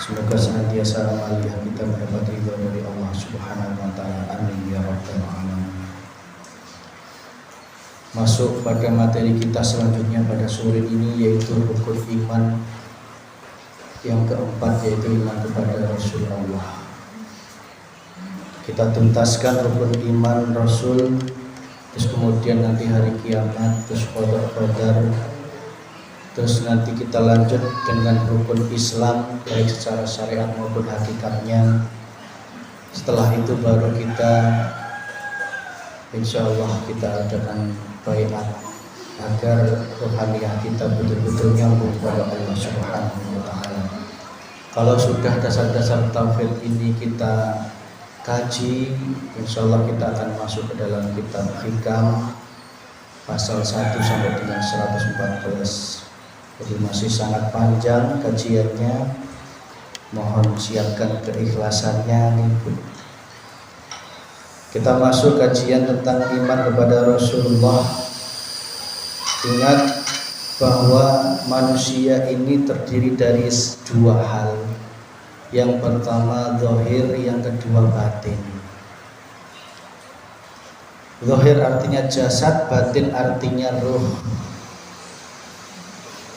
Semoga senantiasa amaliyah kita mendapati ridha dari Allah Subhanahu wa taala. Amin ya rabbal alamin. masuk pada materi kita selanjutnya pada sore ini, yaitu rukun iman yang keempat, yaitu iman kepada Rasulullah. Kita tuntaskan rukun iman Rasul, terus kemudian nanti hari kiamat, terus qadar, terus nanti kita lanjut dengan rukun Islam baik secara syariat maupun hakikatnya. Setelah itu baru kita insya Allah kita adakan baiat agar rohaniah kita betul-betul nyambung kepada Allah Subhanahu wa Ta'ala. Kalau sudah dasar-dasar tauhid ini kita kaji, insya Allah kita akan masuk ke dalam kitab Hikam pasal 1 sampai dengan 114. Jadi masih sangat panjang kajiannya. Mohon siapkan keikhlasannya. Kita masuk kajian tentang iman kepada Rasulullah. Ingat bahwa manusia ini terdiri dari dua hal. Yang pertama zahir, yang kedua batin. Zahir artinya jasad, batin artinya ruh.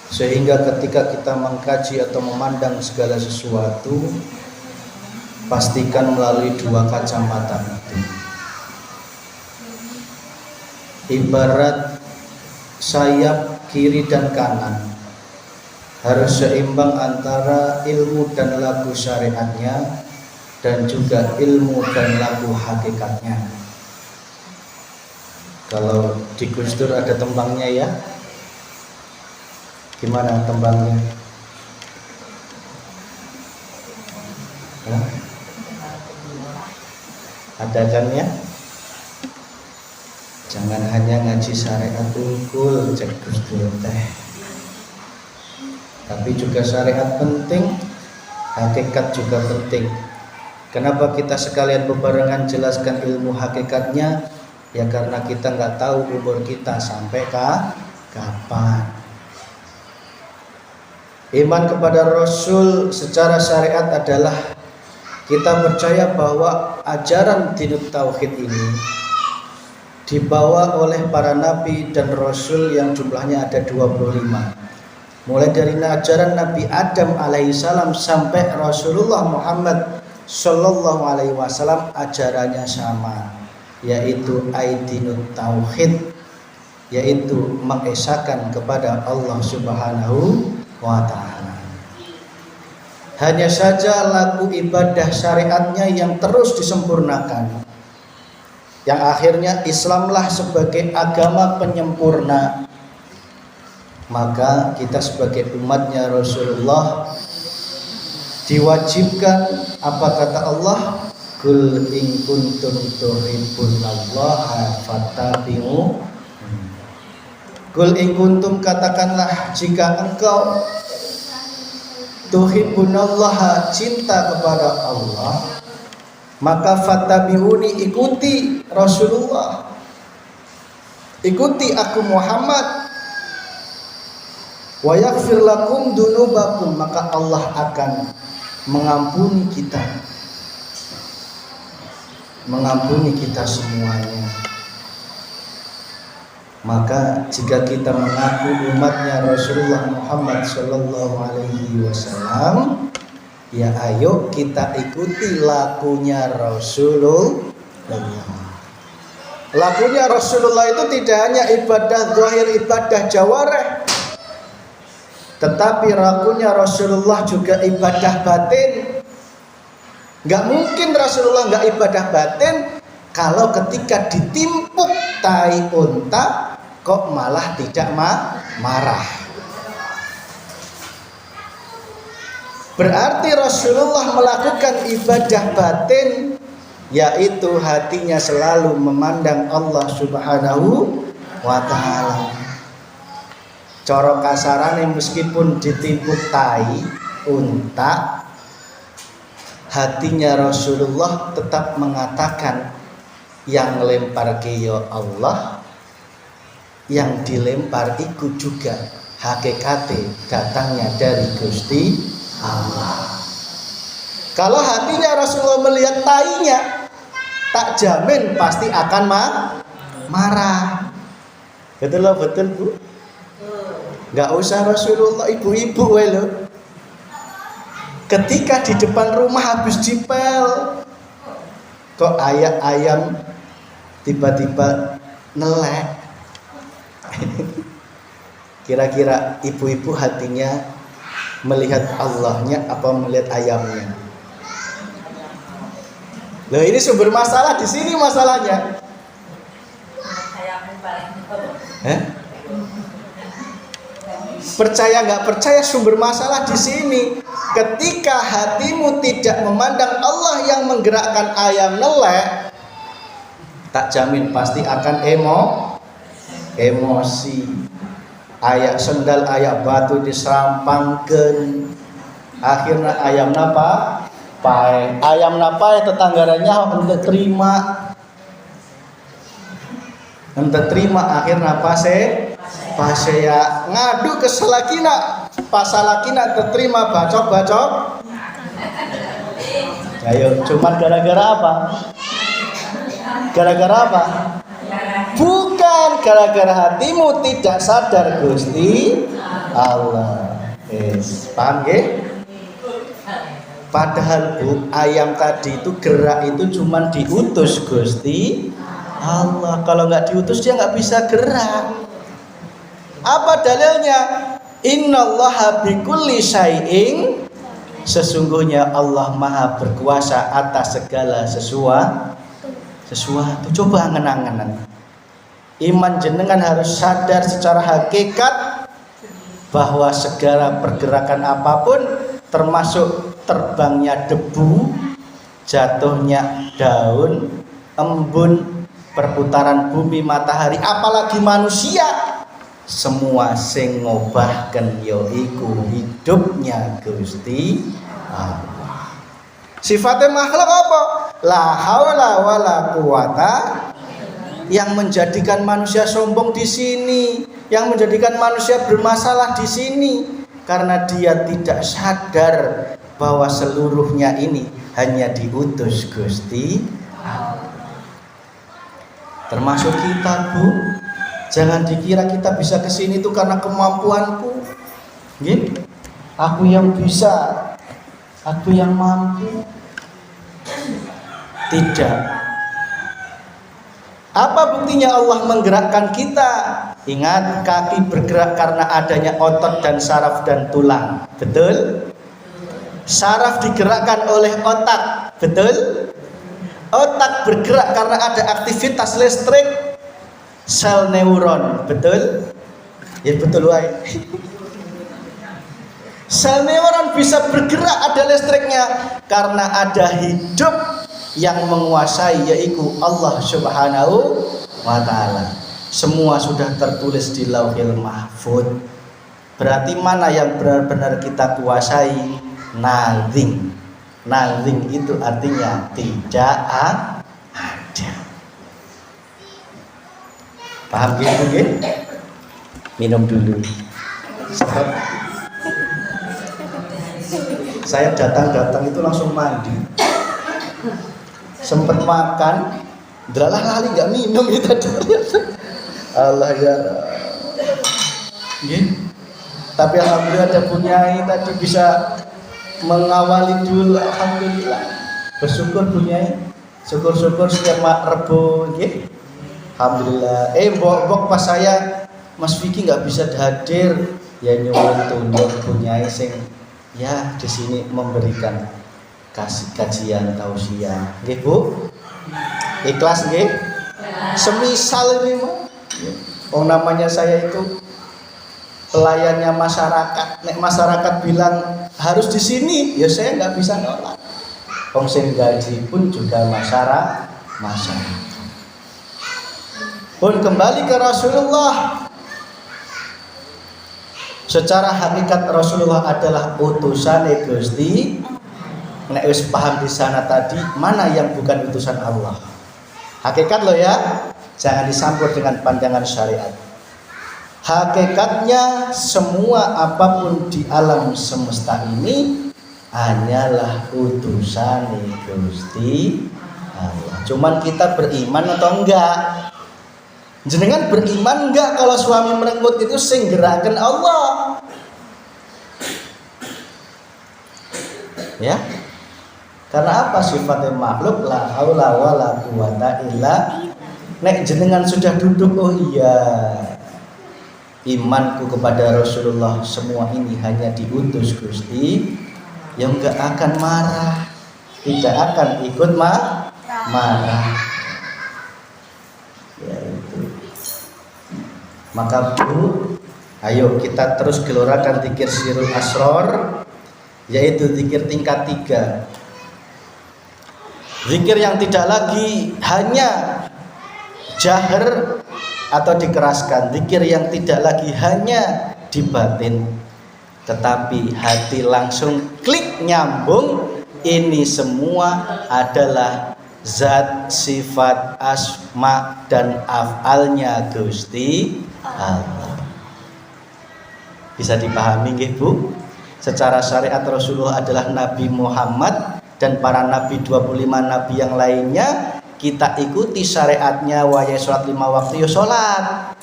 Sehingga ketika kita mengkaji atau memandang segala sesuatu, pastikan melalui dua kacamata itu. Ibarat sayap kiri dan kanan, harus seimbang antara ilmu dan laku syariatnya dan juga ilmu dan laku hakikatnya. Kalau di Gus Dur ada tembangnya ya, gimana tembangnya? Ada kan ya? Jangan hanya ngaji syariat unggul cek Gus Dur teh, tapi juga syariat penting, hakikat juga penting. Kenapa kita sekalian bebarengan jelaskan ilmu hakikatnya? Ya karena kita nggak tahu umur kita sampai kapan. Iman kepada Rasul secara syariat adalah kita percaya bahwa ajaran dinut tauhid ini dibawa oleh para nabi dan rasul yang jumlahnya ada 25. Mulai dari ajaran Nabi Adam alaihissalam sampai Rasulullah Muhammad sallallahu alaihi wasallam ajarannya sama, yaitu aidinut tauhid, yaitu mengesahkan kepada Allah Subhanahu wa Ta'ala. Hanya saja laku ibadah syariatnya yang terus disempurnakan, yang akhirnya Islamlah sebagai agama penyempurna. Maka kita sebagai umatnya Rasulullah diwajibkan, apa kata Allah, Qul in kuntum tuhibbunallaha fattabi'u. Qul in kuntum, katakanlah jika engkau tuhibbunallaha, cinta kepada Allah, maka fattabi'uni, ikuti Rasulullah, ikuti aku Muhammad. Wa yaghfir lakum dunubakum, maka Allah akan mengampuni kita semuanya. Maka jika kita mengaku umatnya Rasulullah Muhammad sallallahu alaihi wasallam, ya ayo kita ikuti lakunya Rasulullah. Lakunya Rasulullah itu tidak hanya ibadah zahir, ibadah jawareh, tetapi lakunya Rasulullah juga ibadah batin. Gak mungkin Rasulullah gak ibadah batin kalau ketika ditimpuk tai unta kok malah tidak marah. Berarti Rasulullah melakukan ibadah batin, yaitu hatinya selalu memandang Allah Subhanahu wa Ta'ala. Cara kasarane meskipun ditimpuk tai unta, hatinya Rasulullah tetap mengatakan, yang lempar ya Allah, yang dilempar itu juga hakikate datangnya dari Gusti Allah. Kalau hatinya Rasulullah melihat tainya, tak jamin pasti akan marah. Betul loh, betul Bu. Nggak usah Rasulullah, ibu-ibu loh. Ketika di depan rumah habis dipel, kok ayam tiba-tiba nelek. Kira-kira ibu-ibu hatinya melihat Allahnya apa melihat ayamnya? Loh, ini sumber masalah di sini masalahnya. Percaya nggak percaya, sumber masalah di sini. Ketika hatimu tidak memandang Allah yang menggerakkan ayam nelek, tak jamin pasti akan emosi. Ayak sendal, ayak batu diserampangkan. Akhirnya ayam napa? Pae. Ayam napa tetanggaranya untuk terima. Untuk terima akhirnya pase ya ngadu ke selakina, pasalakina terima bacok. Ayo, cuman gara-gara apa? Gara-gara apa? Bukan gara-gara hatimu tidak sadar Gusti Allah. Paham ya? Padahal Bu, ayam tadi itu gerak itu cuman diutus Gusti Allah. Kalau nggak diutus dia nggak bisa gerak. Apa dalilnya? Innallaha bikulli syai'in, sesungguhnya Allah Maha berkuasa atas segala sesuatu. Coba angen-angenan. Iman jenengan harus sadar secara hakikat bahwa segala pergerakan apapun, termasuk terbangnya debu, jatuhnya daun, embun, perputaran bumi, matahari, apalagi manusia, semua sing ngobahken yaiku hidupnya Gusti Allah. Sifatnya makhluk apa? La haula wala quwata. Yang menjadikan manusia sombong di sini, yang menjadikan manusia bermasalah di sini, karena dia tidak sadar bahwa seluruhnya ini hanya diutus Gusti Allah. Termasuk kita Bu, jangan dikira kita bisa kesini itu karena kemampuanku. Gitu. Aku yang bisa, aku yang mampu. Tidak. Apa buktinya Allah menggerakkan kita? Ingat, kaki bergerak karena adanya otot dan saraf dan tulang. Betul? Saraf digerakkan oleh otak. Betul? Otak bergerak karena ada aktivitas listrik sel neuron. Betul? Ya betul wae. Sel neuron bisa bergerak, ada listriknya, karena ada hidup yang menguasai, yaitu Allah Subhanahu wa ta'ala. Semua sudah tertulis di Lauhil Mahfuz. Berarti mana yang benar-benar kita kuasai? Nothing. Nothing itu artinya tidak ada. Paham gitu nggih? Minum dulu. Sebab saya datang itu langsung mandi. Sempet makan, delalah lali nggak minum itu tadi. Allah ya. Gini. Tapi alhamdulillah ada Bunyai tadi bisa mengawali dulu. Alhamdulillah. Bersyukur Bunyai. Syukur-syukur setiap Rebo, gitu. Alhamdulillah. Bok pas saya Mas Vicky nggak bisa hadir, ya nyuwun tunjuk Bunyai sing ya di sini memberikan kasih kajian tausiah, nggih Bu? Ikhlas nggih? Semisal ini mah. Namanya saya itu pelayannya masyarakat. Nek masyarakat bilang harus di sini, ya saya nggak bisa nolak. Sing gaji pun juga masyarakat. Pun kembali ke Rasulullah. Secara hakikat Rasulullah adalah utusan Gusti. Nek wis paham di sana tadi, mana yang bukan utusan Allah? Hakikat loh ya, jangan dicampur dengan pandangan syariat. Hakikatnya semua apapun di alam semesta ini hanyalah utusan Gusti Allah. Cuman kita beriman atau enggak? Jenengan beriman enggak kalau suami merenggut itu sing gerakan Allah? Ya. Karena apa? Sifatnya makhluk, la haula wala quwata illa. Nek jenengan sudah duduk, oh iya, imanku kepada Rasulullah semua ini hanya diutus Gusti, yang enggak akan marah, tidak akan ikut marah. Ya itu. Maka Bu, ayo kita terus gelorakan zikir sirul asror, yaitu zikir tingkat 3. Zikir yang tidak lagi hanya jahar atau dikeraskan, zikir yang tidak lagi hanya dibatin, tetapi hati langsung klik nyambung. Ini semua adalah zat, sifat, asma dan af'alnya Gusti Allah. Bisa dipahami nggih Bu? Secara syariat Rasulullah adalah Nabi Muhammad dan para nabi 25 nabi yang lainnya, kita ikuti syariatnya. Wayai sholat 5 waktu ya sholat,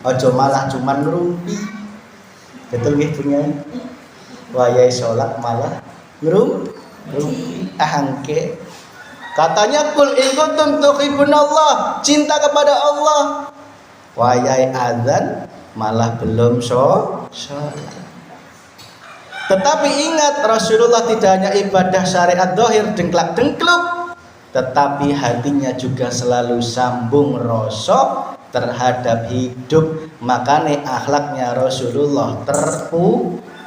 ojo malah cuman ngerumpi. Betul nggih punya? Wayai sholat malah ngerumpi. Ahangke katanya kul in kuntum tuhibbunallah, cinta kepada Allah. Wayai azan malah belum sholat. Tetapi ingat, Rasulullah tidak hanya ibadah syariat dohir dengklak-dengkluk, tetapi hatinya juga selalu sambung rasa terhadap hidup. Makanya akhlaknya Rasulullah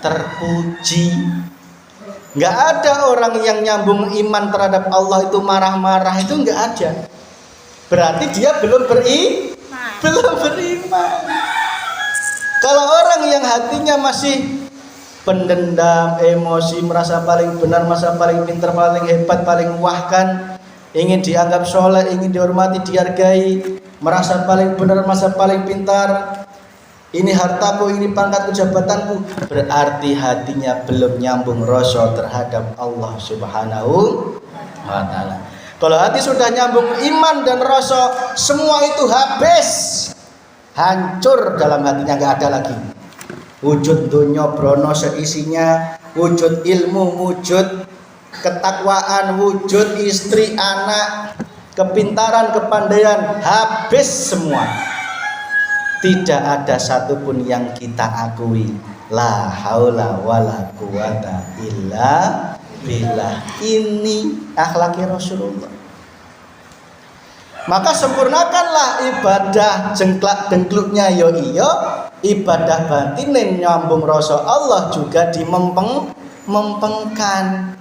terpuji. Nggak ada orang yang nyambung iman terhadap Allah itu marah-marah, itu nggak ada. Berarti dia belum beriman. Kalau orang yang hatinya masih pendendam, emosi, merasa paling benar, merasa paling pintar, paling hebat, paling wahkan, ingin dianggap soleh, ingin dihormati, dihargai, merasa paling benar, merasa paling pintar, ini hartaku, ini pangkatku, jabatanku, berarti hatinya belum nyambung rasa terhadap Allah Subhanahu wa ta'ala. Kalau hati sudah nyambung iman dan rasa, semua itu habis, hancur dalam hatinya, nggak ada lagi. Wujud dunya brono seisinya, wujud ilmu, wujud ketakwaan, wujud istri, anak, kepintaran, kepandaian, habis semua. Tidak ada satupun yang kita akui. La haula wala quwata illa billah. Ini akhlaknya Rasulullah. Maka sempurnakanlah ibadah jengklak dengkluknya yo iyo, ibadah batinin nyambung rasa Allah juga dimempengkan.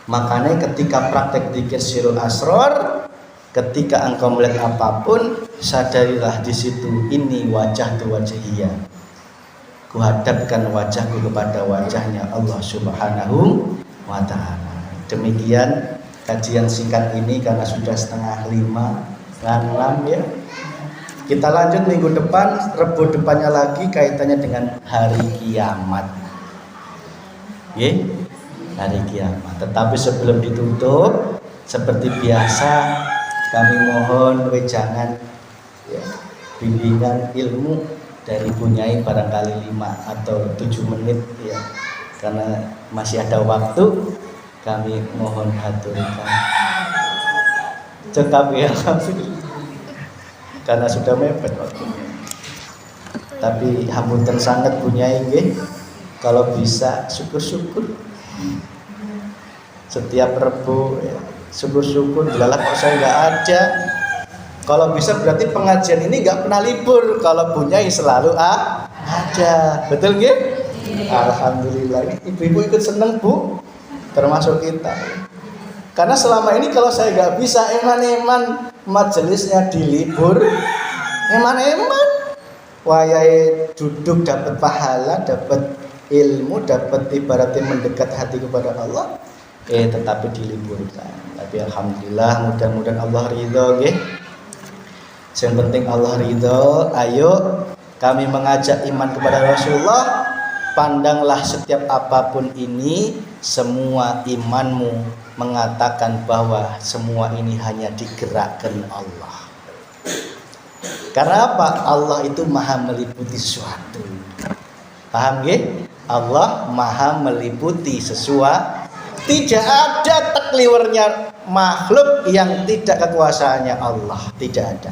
Makanya ketika praktek dzikir sirul asror, ketika engkau melihat apapun, sadarilah di situ, ini wajah tu wajhiyah. Kuhadapkan wajahku kepada wajahnya Allah Subhanahu wa ta'ala. Demikian kajian singkat ini karena sudah 4:30, ya. Kita lanjut minggu depan, Rebu depannya lagi kaitannya dengan hari kiamat. Hari kiamat. Tetapi sebelum ditutup, seperti biasa kami mohon wejangan, ya, bimbingan ilmu dari Bunyai barangkali 5 atau 7 menit, ya. Karena masih ada waktu, kami mohon haturkan. Cukup ya, karena sudah mepet waktunya. Tapi hamunten sangat Bunyai nggih, kalau bisa syukur-syukur. Setiap Rebu, ya, syukur-syukur. Dilalak kok saya nggak ada. Kalau bisa berarti pengajian ini nggak pernah libur. Kalau Bunyai selalu ada. Betul nggih? Alhamdulillah. Ibu-ibu ikut seneng Bu, termasuk kita. Karena selama ini kalau saya nggak bisa, eman-eman majelisnya dilibur, eman-eman wayai duduk dapat pahala, dapat ilmu, dapat ibaratnya mendekat hati kepada Allah, tetapi diliburkan. Tapi alhamdulillah, mudah-mudahan Allah ridho, nggih. Yang penting Allah ridho. Ayo kami mengajak iman kepada Rasulullah. Pandanglah setiap apapun ini, semua imanmu mengatakan bahwa semua ini hanya digerakkan Allah. Karena apa? Allah itu maha meliputi sesuatu. Paham ya? Allah maha meliputi sesuatu. Tidak ada tekliwernya makhluk yang tidak kekuasaannya Allah. Tidak ada.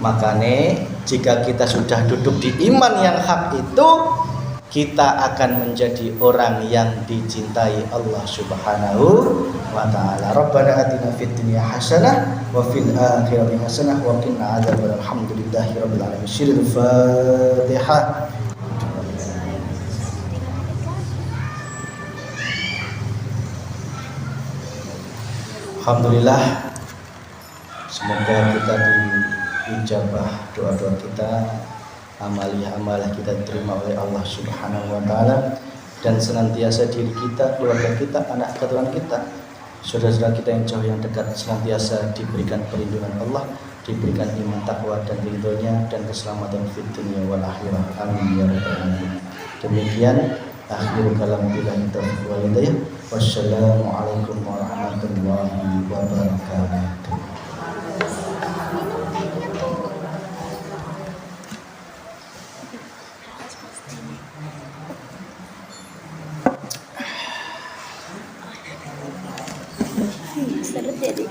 Makanya jika kita sudah duduk di iman yang hak itu, kita akan menjadi orang yang dicintai Allah Subhanahu wa taala. Rabbana atina fid dunya hasanah wa fil akhirati hasanah wa qina adzabannar. Alhamdulillahirabbil alamin. Sirul Fatihah. Alhamdulillah, semoga kita diijabah doa-doa kita, amalia-amalah kita diterima oleh Allah Subhanahu wa taala, dan senantiasa diri kita, keluarga kita, anak keturunan kita, saudara-saudara kita yang jauh yang dekat senantiasa diberikan perlindungan Allah, diberikan iman takwa dan ridhonya dan keselamatan fid dunya wal akhirah. Amin ya rabbal alamin. Demikian akhir kalam billahi taufiq wal hidayah. Wassalamualaikum warahmatullahi wabarakatuh. Seru jadi.